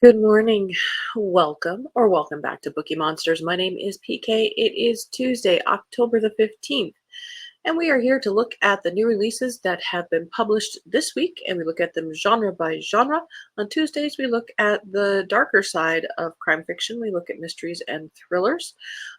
Good morning. Welcome back to Bookeemonsters. My name is PK. It is Tuesday, October the 15th, and we are here to look at the new releases that have been published this week, and we look at them genre by genre. On Tuesdays, we look at the darker side of crime fiction. We look at mysteries and thrillers.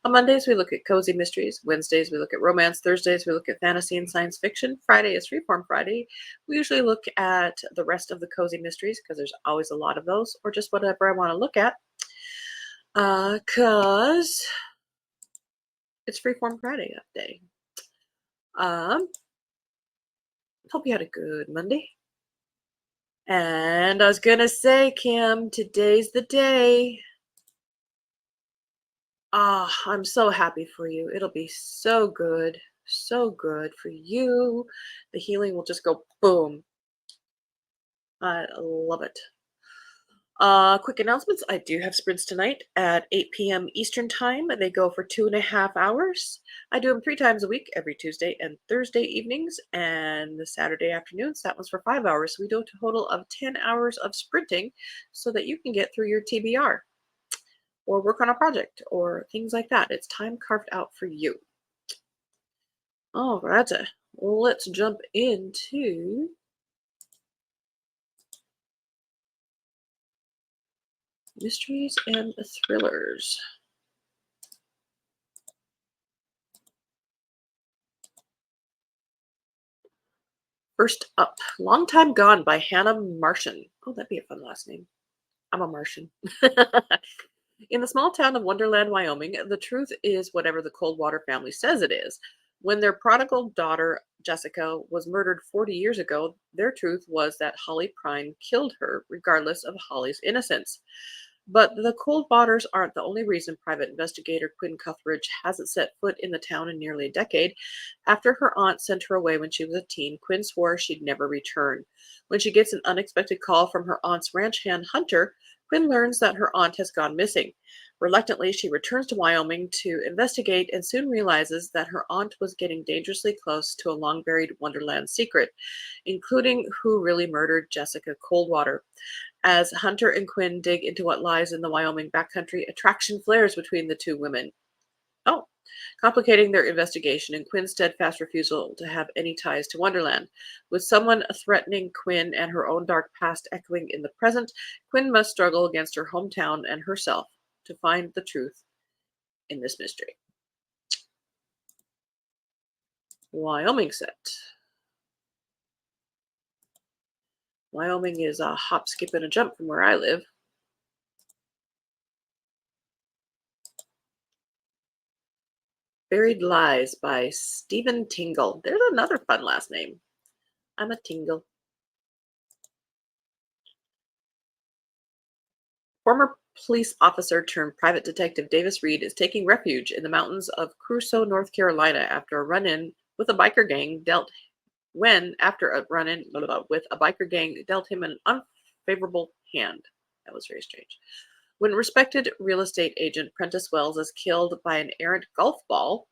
On Mondays, we look at cozy mysteries. Wednesdays, we look at romance. Thursdays, we look at fantasy and science fiction. Friday is Freeform Friday. We usually look at the rest of the cozy mysteries because there's always a lot of those, or just whatever I want to look at. Because it's Freeform Friday that day. Um, Hope you had a good Monday. And I was gonna say, Kim, today's the day. I'm so happy for you. It'll be so good for you. The healing will just go boom. I love it. Quick announcements. I do have sprints tonight at 8 p.m. Eastern Time. They go for 2.5 hours. I do them 3 times a week, every Tuesday and Thursday evenings, and the Saturday afternoons. That one's for 5 hours. So we do a total of 10 hours of sprinting so that you can get through your TBR or work on a project or things like that. It's time carved out for you. All right, let's jump into mysteries and thrillers. First up, Long Time Gone by Hannah Martian. Oh, that'd be a fun last name. I'm a Martian. In the small town of Wonderland, Wyoming, the truth is whatever the Coldwater family says it is. When their prodigal daughter, Jessica, was murdered 40 years ago, their truth was that Holly Prine killed her, regardless of Holly's innocence. But the Coldwaters aren't the only reason private investigator Quinn Cuthridge hasn't set foot in the town in nearly a decade. After her aunt sent her away when she was a teen, Quinn swore she'd never return. When she gets an unexpected call from her aunt's ranch hand, Hunter, Quinn learns that her aunt has gone missing. Reluctantly, she returns to Wyoming to investigate and soon realizes that her aunt was getting dangerously close to a long buried Wonderland secret, including who really murdered Jessica Coldwater. As Hunter and Quinn dig into what lies in the Wyoming backcountry, attraction flares between the two women. Oh, complicating their investigation and Quinn's steadfast refusal to have any ties to Wonderland. With someone threatening Quinn and her own dark past echoing in the present, Quinn must struggle against her hometown and herself to find the truth in this mystery. Wyoming set. Wyoming is a hop, skip, and a jump from where I live. Buried Lies by Stephen Tingle. There's another fun last name. I'm a Tingle. Former police officer turned private detective Davis Reed is taking refuge in the mountains of Crusoe, North Carolina, after a run-in with a biker gang dealt when after a run-in with a biker gang dealt him an unfavorable hand. That was very strange. When respected real estate agent Prentice Wells is killed by an errant golf ball,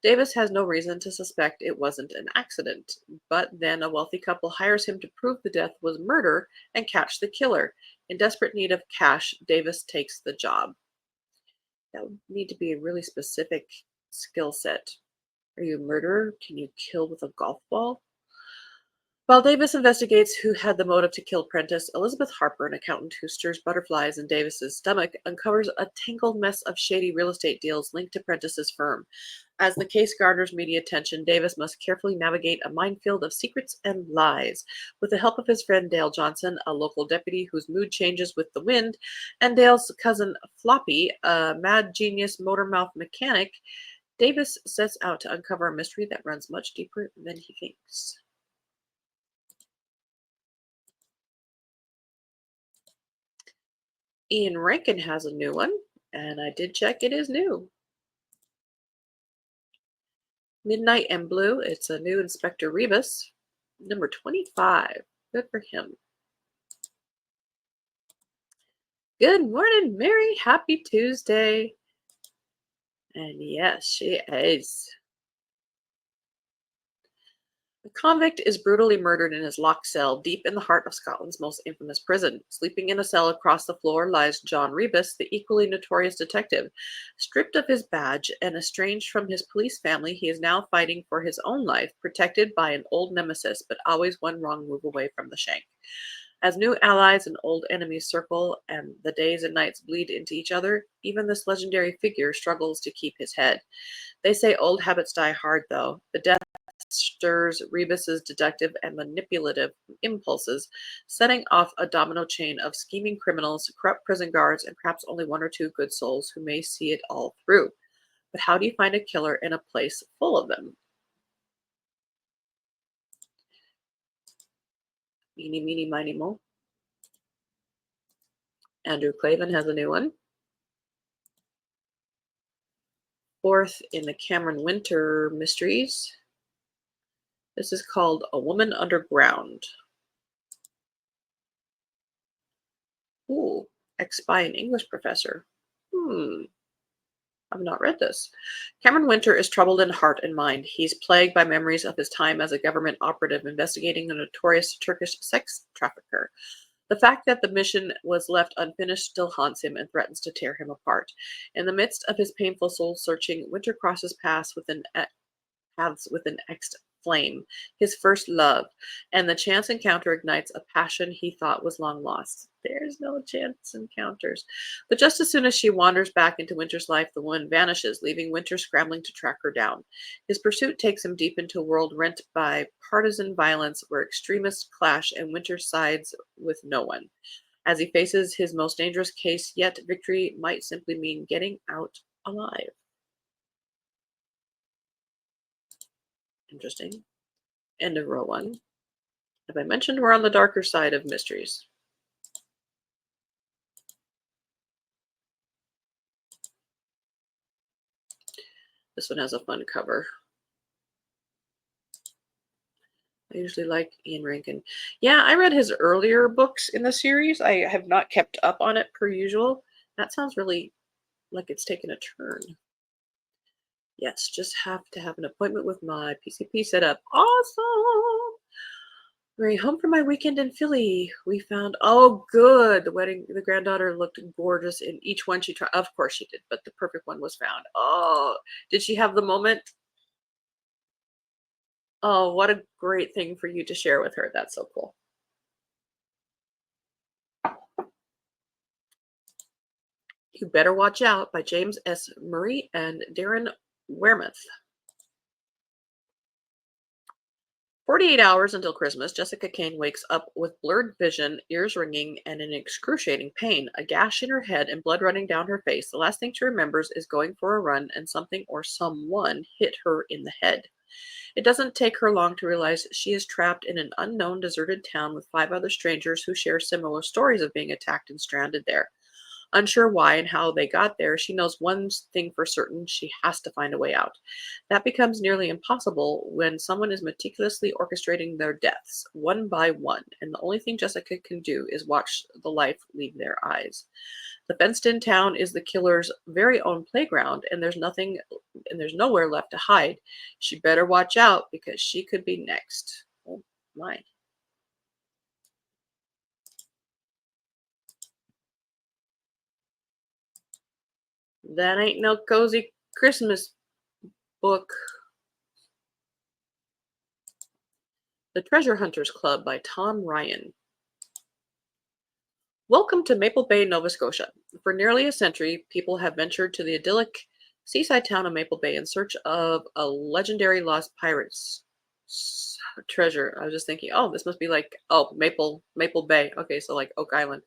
Davis has no reason to suspect it wasn't an accident, but then a wealthy couple hires him to prove the death was murder and catch the killer. In desperate need of cash, Davis takes the job. That would need to be a really specific skill set. Are you a murderer? Can you kill with a golf ball? While Davis investigates who had the motive to kill Prentice, Elizabeth Harper, an accountant who stirs butterflies in Davis's stomach, uncovers a tangled mess of shady real estate deals linked to Prentice's firm. As the case garners media attention, Davis must carefully navigate a minefield of secrets and lies. With the help of his friend Dale Johnson, a local deputy whose mood changes with the wind, and Dale's cousin Floppy, a mad genius motor-mouth mechanic, Davis sets out to uncover a mystery that runs much deeper than he thinks. Ian Rankin has a new one, and I did check, it is new. Midnight and Blue, it's a new Inspector Rebus, number 25. Good for him. Good morning, Mary. Happy Tuesday. And yes, she is. A convict is brutally murdered in his locked cell deep in the heart of Scotland's most infamous prison. Sleeping in a cell across the floor lies John Rebus, the equally notorious detective. Stripped of his badge and estranged from his police family, he is now fighting for his own life, protected by an old nemesis, but always one wrong move away from the shank. As new allies and old enemies circle and the days and nights bleed into each other, even this legendary figure struggles to keep his head. They say old habits die hard, though. The death stirs Rebus's deductive and manipulative impulses, setting off a domino chain of scheming criminals, corrupt prison guards, and perhaps only one or two good souls who may see it all through. But how do you find a killer in a place full of them? Meeny, meeny, miny, mo. Andrew Clavin has a new one. Fourth in the Cameron Winter Mysteries. This is called A Woman Underground. Ooh, ex-spy and English professor. I've not read this. Cameron Winter is troubled in heart and mind. He's plagued by memories of his time as a government operative investigating a notorious Turkish sex trafficker. The fact that the mission was left unfinished still haunts him and threatens to tear him apart. In the midst of his painful soul searching, Winter crosses paths with an ex-flame, his first love, and the chance encounter ignites a passion he thought was long lost. There's no chance encounters. But just as soon as she wanders back into Winter's life, the woman vanishes, leaving Winter scrambling to track her down. His pursuit takes him deep into a world rent by partisan violence where extremists clash and Winter sides with no one. As he faces his most dangerous case yet, victory might simply mean getting out alive. Interesting. End of row one. As I mentioned, we're on the darker side of mysteries. This one has a fun cover. I usually like Ian Rankin. Yeah, I read his earlier books in the series. I have not kept up on it per usual. That sounds really like it's taken a turn. Yes, just have to have an appointment with my PCP set up. Awesome! We're home for my weekend in Philly. We found, oh, good. The granddaughter looked gorgeous in each one she tried. Of course she did, but the perfect one was found. Oh, did she have the moment? Oh, what a great thing for you to share with her. That's so cool. You Better Watch Out by James S. Murray and Darren Wearmouth. 48 hours until Christmas, Jessica Kane wakes up with blurred vision, ears ringing, and in excruciating pain, a gash in her head and blood running down her face. The last thing she remembers is going for a run and something or someone hit her in the head. It doesn't take her long to realize she is trapped in an unknown deserted town with 5 other strangers who share similar stories of being attacked and stranded there. Unsure why and how they got there, she knows one thing for certain: she has to find a way out. That becomes nearly impossible when someone is meticulously orchestrating their deaths, one by one, and the only thing Jessica can do is watch the life leave their eyes. The fenced-in town is the killer's very own playground, and there's nowhere left to hide. She better watch out because she could be next. Oh my. That ain't no cozy Christmas book. The Treasure Hunters Club by Tom Ryan. Welcome to Maple Bay, Nova Scotia. For nearly a century, people have ventured to the idyllic seaside town of Maple Bay in search of a legendary lost pirates treasure. I was just thinking, oh, this must be like, oh, Maple Bay. Okay, so like Oak Island.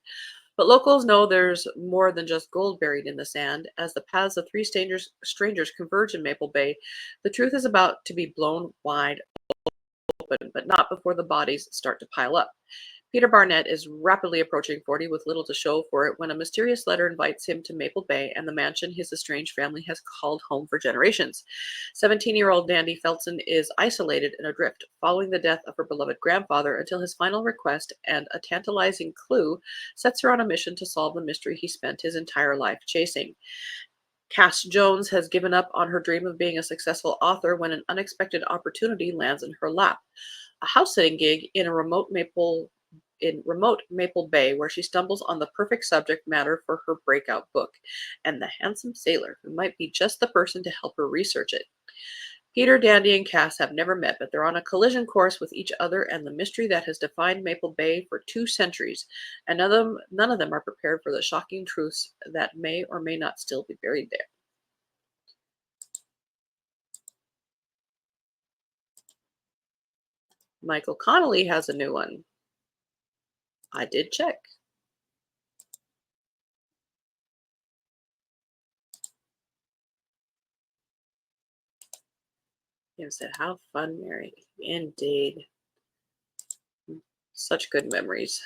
But locals know there's more than just gold buried in the sand. As the paths of 3 strangers converge in Maple Bay, the truth is about to be blown wide open, but not before the bodies start to pile up. Peter Barnett is rapidly approaching 40 with little to show for it when a mysterious letter invites him to Maple Bay and the mansion his estranged family has called home for generations. 17-year-old Dandy Felton is isolated and adrift, following the death of her beloved grandfather until his final request and a tantalizing clue sets her on a mission to solve the mystery he spent his entire life chasing. Cass Jones has given up on her dream of being a successful author when an unexpected opportunity lands in her lap. A house sitting gig in remote Maple Bay, where she stumbles on the perfect subject matter for her breakout book, and the handsome sailor who might be just the person to help her research it. Peter, Dandy, and Cass have never met, but they're on a collision course with each other and the mystery that has defined Maple Bay for 2 centuries, and none of them are prepared for the shocking truths that may or may not still be buried there. Michael Connolly has a new one. I did check. He said, "How fun, Mary." Indeed. Such good memories.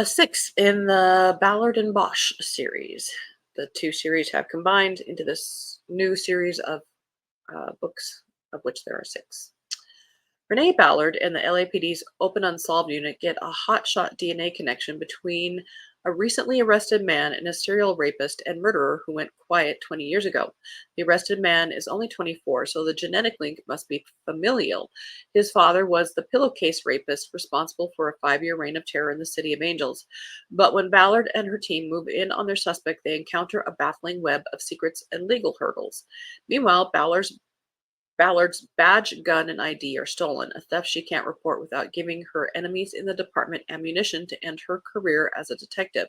Six in the Ballard and Bosch series. The two series have combined into this new series of books, of which there are six. Renee Ballard and the LAPD's Open Unsolved Unit get a hotshot DNA connection between a recently arrested man and a serial rapist and murderer who went quiet 20 years ago. The arrested man is only 24, so the genetic link must be familial. His father was the pillowcase rapist responsible for a 5-year reign of terror in the City of Angels. But when Ballard and her team move in on their suspect, they encounter a baffling web of secrets and legal hurdles. Meanwhile, Ballard's badge, gun, and ID are stolen, a theft she can't report without giving her enemies in the department ammunition to end her career as a detective.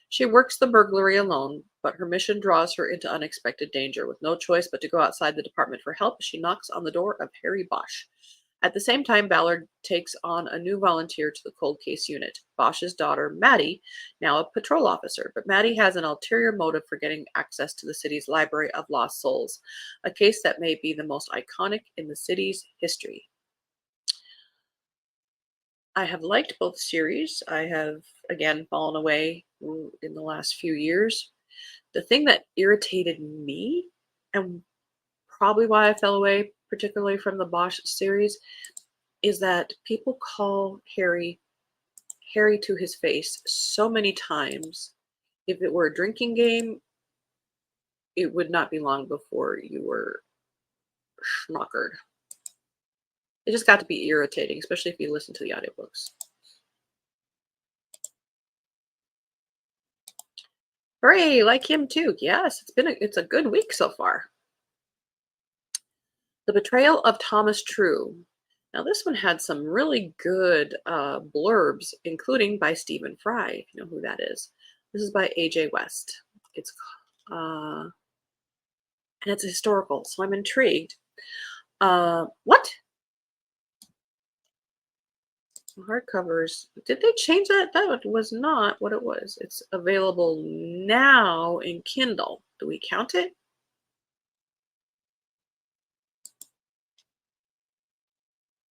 She works the burglary alone, but her mission draws her into unexpected danger. With no choice but to go outside the department for help, she knocks on the door of Harry Bosch. At the same time, Ballard takes on a new volunteer to the cold case unit, Bosch's daughter, Maddie, now a patrol officer. But Maddie has an ulterior motive for getting access to the city's Library of Lost Souls, a case that may be the most iconic in the city's history. I have liked both series. I have, again, fallen away in the last few years. The thing that irritated me, and probably why I fell away, particularly from the Bosch series, is that people call Harry to his face so many times. If it were a drinking game, it would not be long before you were schnockered. It just got to be irritating, especially if you listen to the audiobooks. Hooray, like him too. Yes, it's a good week so far. The Betrayal of Thomas True. Now, this one had some really good blurbs, including by Stephen Fry, if you know who that is. This is by A.J. West. It's and it's historical, so I'm intrigued. What? Hardcovers. Did they change that? That was not what it was. It's available now in Kindle. Do we count it?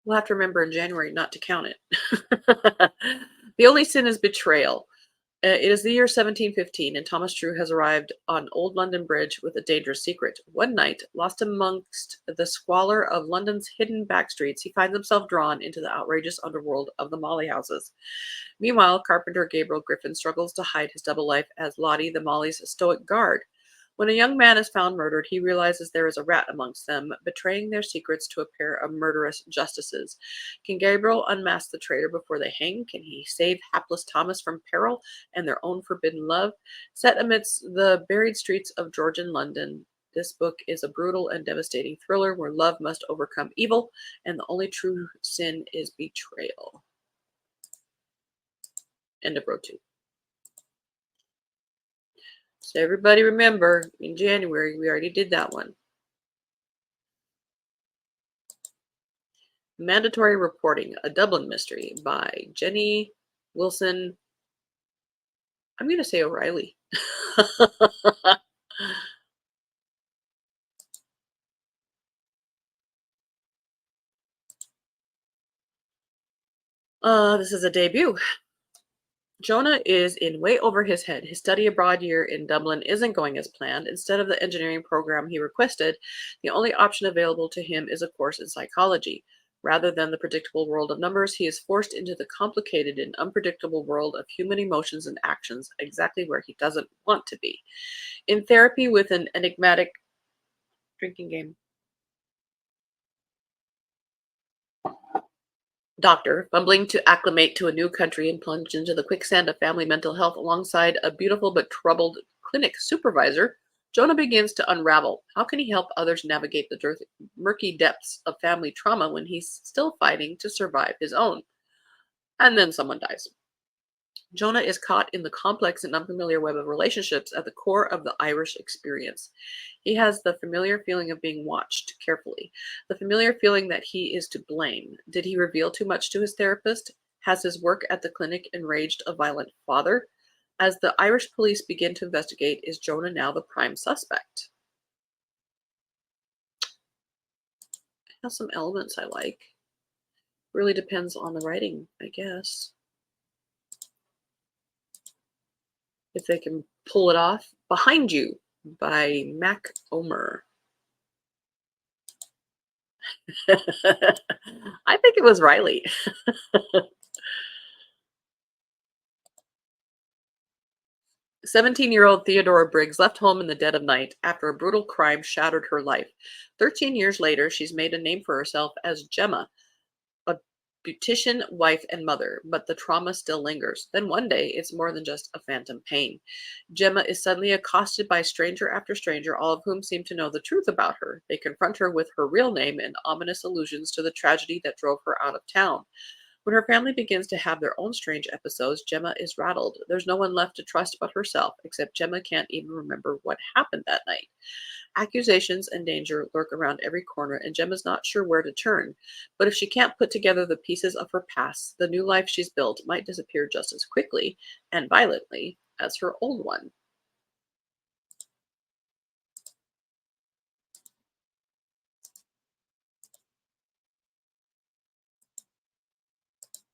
We'll have to remember in January not to count it. The only sin is betrayal. It is the year 1715, and Thomas True has arrived on Old London Bridge with a dangerous secret. One night, lost amongst the squalor of London's hidden back streets, he finds himself drawn into the outrageous underworld of the Molly houses. Meanwhile, carpenter Gabriel Griffin struggles to hide his double life as Lottie, the Molly's stoic guard. When a young man is found murdered, he realizes there is a rat amongst them, betraying their secrets to a pair of murderous justices. Can Gabriel unmask the traitor before they hang? Can he save hapless Thomas from peril and their own forbidden love? Set amidst the buried streets of Georgian London, this book is a brutal and devastating thriller where love must overcome evil, and the only true sin is betrayal. End of row 2. So everybody remember, in January, we already did that one. Mandatory Reporting, a Dublin Mystery by Jenny Wilson. I'm going to say O'Reilly. This is a debut. Jonah is in way over his head. His study abroad year in Dublin isn't going as planned. Instead of the engineering program he requested, the only option available to him is a course in psychology. Rather than the predictable world of numbers, he is forced into the complicated and unpredictable world of human emotions and actions, exactly where he doesn't want to be. In therapy with an enigmatic drinking game doctor, fumbling to acclimate to a new country and plunge into the quicksand of family mental health alongside a beautiful but troubled clinic supervisor, Jonah begins to unravel. How can he help others navigate the murky depths of family trauma when he's still fighting to survive his own? And then someone dies. Jonah is caught in the complex and unfamiliar web of relationships at the core of the Irish experience. He has the familiar feeling of being watched carefully, the familiar feeling that he is to blame. Did he reveal too much to his therapist? Has his work at the clinic enraged a violent father? As the Irish police begin to investigate, is Jonah now the prime suspect? It has some elements I like. Really depends on the writing, I guess. If they can pull it off. Behind You by Mac Omer. I think it was Riley. 17-year-old Theodora Briggs left home in the dead of night after a brutal crime shattered her life. 13 years later, she's made a name for herself as Gemma, a beautician, wife, and mother, but the trauma still lingers. Then one day, it's more than just a phantom pain. Gemma is suddenly accosted by stranger after stranger, all of whom seem to know the truth about her. They confront her with her real name and ominous allusions to the tragedy that drove her out of town. When her family begins to have their own strange episodes, Gemma is rattled. There's no one left to trust but herself, except Gemma can't even remember what happened that night. Accusations and danger lurk around every corner, and Gemma's not sure where to turn. But if she can't put together the pieces of her past, the new life she's built might disappear just as quickly and violently as her old one.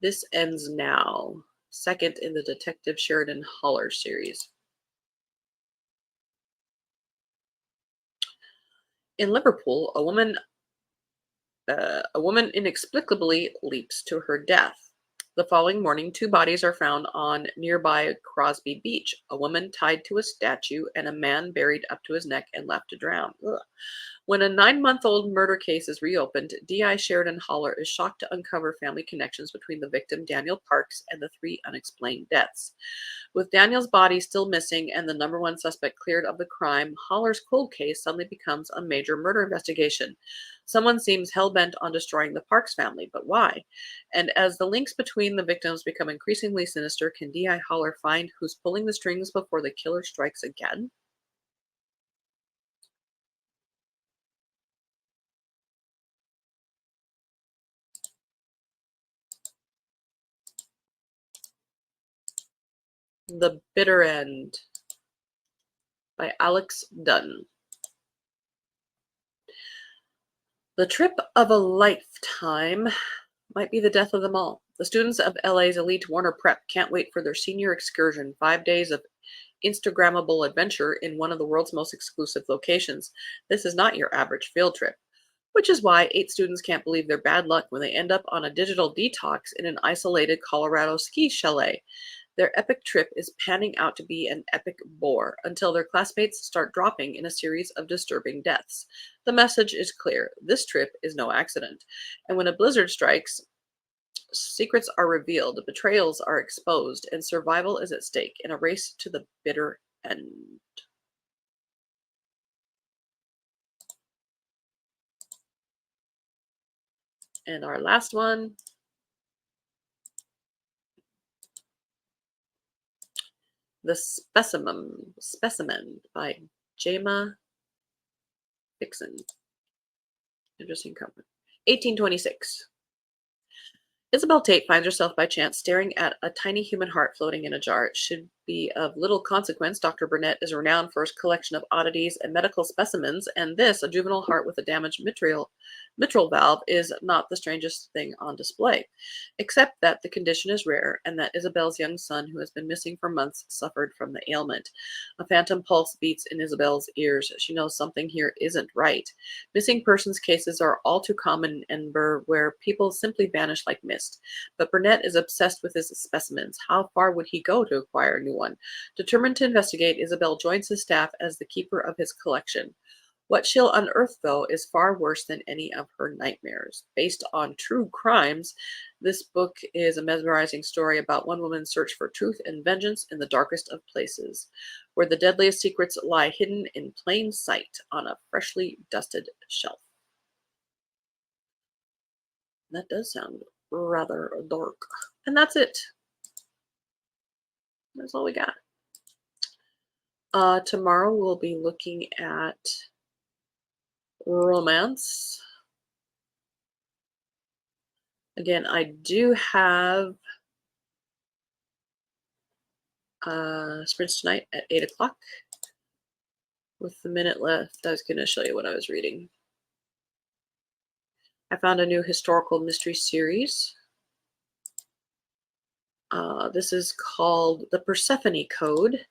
This ends now, second in the Detective Sheridan Haller series. In Liverpool, a woman inexplicably leaps to her death. The following morning, two bodies are found on nearby Crosby Beach, a woman tied to a statue and a man buried up to his neck and left to drown. Ugh. When a 9-month-old murder case is reopened, DI Sheridan Haller is shocked to uncover family connections between the victim, Daniel Parks, and the three unexplained deaths. With Daniel's body still missing and the number one suspect cleared of the crime, Haller's cold case suddenly becomes a major murder investigation. Someone seems hell-bent on destroying the Parks family, but why? And as the links between the victims become increasingly sinister, can D.I. Haller find who's pulling the strings before the killer strikes again? The Bitter End by Alex Dunn. The trip of a lifetime might be the death of them all. The students of LA's elite Warner Prep can't wait for their senior excursion, 5 days of Instagrammable adventure in one of the world's most exclusive locations. This is not your average field trip, which is why 8 students can't believe their bad luck when they end up on a digital detox in an isolated Colorado ski chalet. Their epic trip is panning out to be an epic bore until their classmates start dropping in a series of disturbing deaths. The message is clear: this trip is no accident. And when a blizzard strikes, secrets are revealed, betrayals are exposed, and survival is at stake in a race to the bitter end. And our last one, The Specimen by Jama Dixon. Interesting cover. 1826. Isabel Tate finds herself by chance staring at a tiny human heart floating in a jar. Should be of little consequence. Dr. Burnett is renowned for his collection of oddities and medical specimens, and this, a juvenile heart with a damaged mitral valve, is not the strangest thing on display, except that the condition is rare and that Isabel's young son, who has been missing for months, suffered from the ailment. A phantom pulse beats in Isabel's ears. She knows something here isn't right. Missing persons cases are all too common in Edinburgh, where people simply vanish like mist. But Burnett is obsessed with his specimens. How far would he go to acquire a new one? Determined to investigate, Isabel joins his staff as the keeper of his collection. What she'll unearth, though, is far worse than any of her nightmares. Based on true crimes, this book is a mesmerizing story about one woman's search for truth and vengeance in the darkest of places, where the deadliest secrets lie hidden in plain sight on a freshly dusted shelf. That does sound rather dark. And that's it. That's all we got. Tomorrow we'll be looking at romance. Again, I do have sprints tonight at 8 o'clock. With the minute left, I was going to show you what I was reading. I found a new historical mystery series. This is called The Persephone Code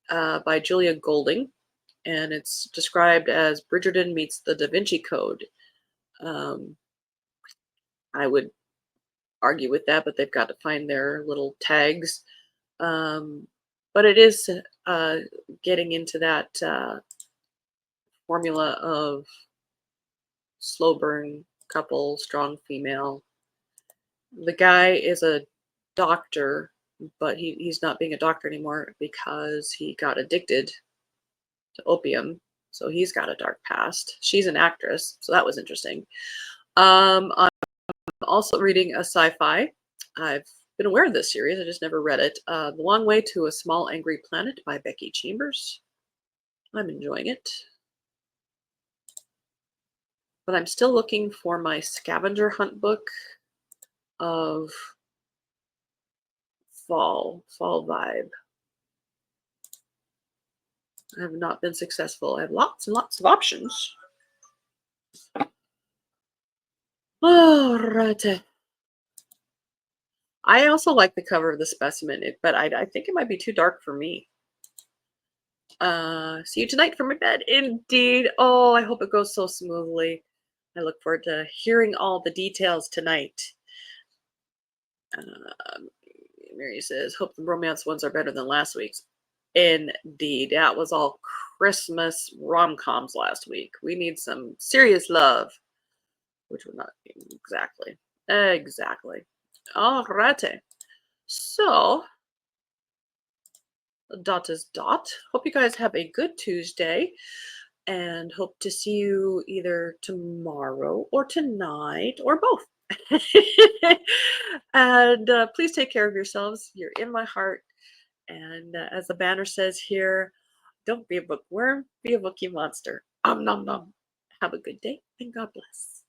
by Julia Golding, and it's described as Bridgerton meets the Da Vinci Code. I would argue with that, but they've got to find their little tags. But it is getting into that formula of slow burn couple, strong female. The guy is a doctor, but he's not being a doctor anymore because he got addicted to opium. So he's got a dark past. She's an actress, so that was interesting. I'm also reading a sci-fi. I've been aware of this series. I just never read it. The Long Way to a Small Angry Planet by Becky Chambers. I'm enjoying it. But I'm still looking for my scavenger hunt book of fall vibe. I have not been successful. I have lots and lots of options. All right. I also like the cover of the Specimen, but I think it might be too dark for me. See you tonight from my bed. Indeed. Oh, I hope it goes so smoothly. I look forward to hearing all the details tonight. Mary says, hope the romance ones are better than last week's. Indeed. That was all Christmas rom-coms last week. We need some serious love, which we're not exactly. Exactly. All righty. So, dot is dot. Hope you guys have a good Tuesday and hope to see you either tomorrow or tonight or both. And please take care of yourselves. You're in my heart. And as the banner says here, don't be a bookworm, be a bookie monster. Nom nom. Have a good day and God bless.